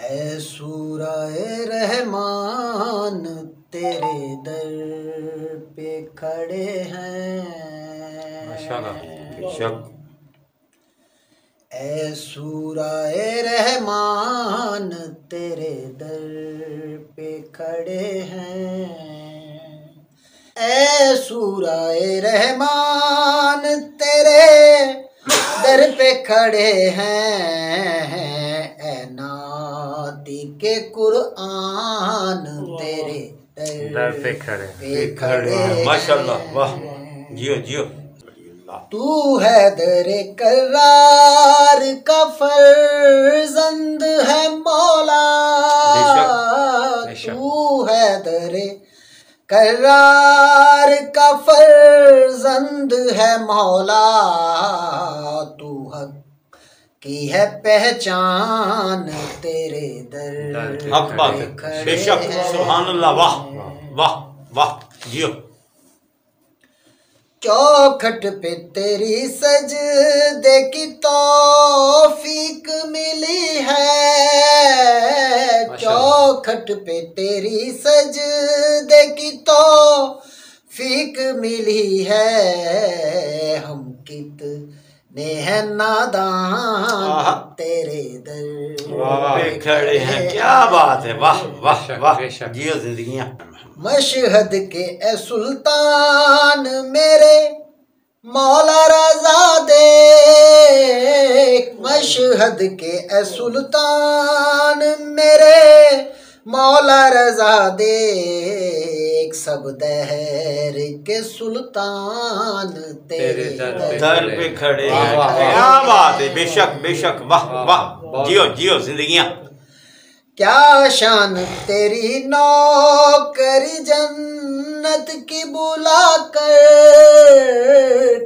ऐ सूराए रहमान तेरे दर पे खड़े हैं। माशाल्लाह। ऐ सूराए रहमान तेरे दर पे खड़े हैं। ऐ सूराए रहमान तेरे दर पे खड़े हैं। ऐ नाती के कुरआन तेरे दर पे खड़े हैं। माशाल्लाह, वाह, जियो जियो। तू है दरे करार का फर्जंद है मौला। तू है दरे करार का फर्जंद है मौला। तू हक की है पहचान तेरे दर हक बात है, बेशक, सुभान अल्लाह, वाह वाह वाह, जियो। चौखट पे तेरी सजदे की तौफीक मिली है। चौखट पे तेरी सजदे की तौफीक मिली है। हम कितने हैं नादान तेरे दर पे खड़े हैं। क्या बात है, वाह वाह वाह, जियो जिंदगियां। मशहद के ए सुल्तान मेरे मौला रज़ा दे। मशहद के ए सुल्तान मेरे मौला रज़ा दे। सब दहर के सुल्तान तेरे दर पे खड़े हैं। क्या बात है, बेशक बेशक, वाह वाह, जियो जियो जिंदगियां। क्या शान तेरी नौकरी जन्नत की बुला कर।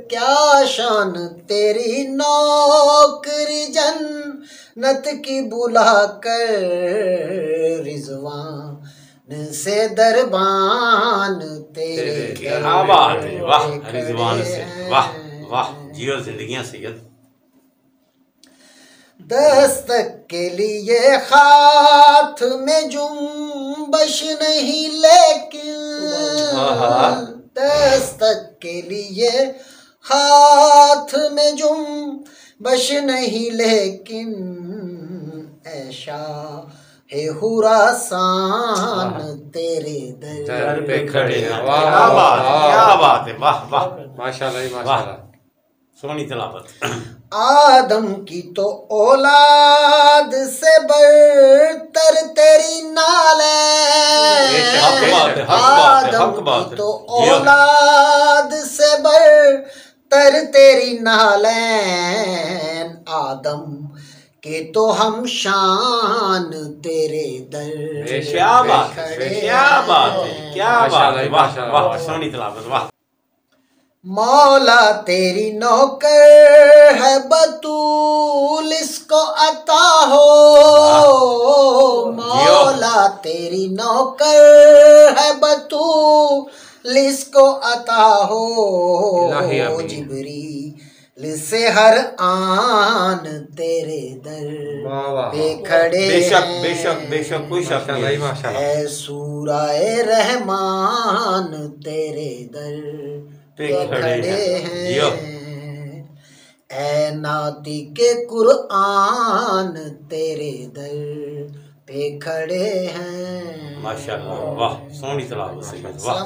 क्या शान तेरी नौकरी जन्नत की बुला कर। रिजवान से दरबान तेरे क्या बात है, वाह, रिजवान से, वाह वाह, जियो जिंदगियां सैयद। दस्तक के लिए हाथ में जुम्बश नहीं लेकिन। दस्तक के लिए हाथ में जुम्बश नहीं लेकिन। ऐशा है खुरासान तेरे दर पे खड़े हैं। क्या बात है, क्या बात है, वाह वाह, माशाल्लाह माशाल्लाह, सोनी तलावत। आदम की तो औलाद से बरतर तेरी नाले। आदम की तो औलाद से बरतर तेरी नालैन। आदम के तो हम शान तेरे दर। क्या बात है, क्या बात है, क्या बात है, वाह वाह, सोनी तलावत, वाह। मौला तेरी नौकर है बतूल इसको अता हो। मौला तेरी नौकर है बतूल इसको अता हो। जिब्रील से हर आन तेरे दर पे खड़े। बेशक बेशक बेशक, कोई शक नहीं। ऐ सूराए रहमान तेरे दर पे खड़े हैं। ऐ नाती के कुरआन तेरे दर पे खड़े हैं। माशाल्लाह, वाह, सोनी तलावत, वाह।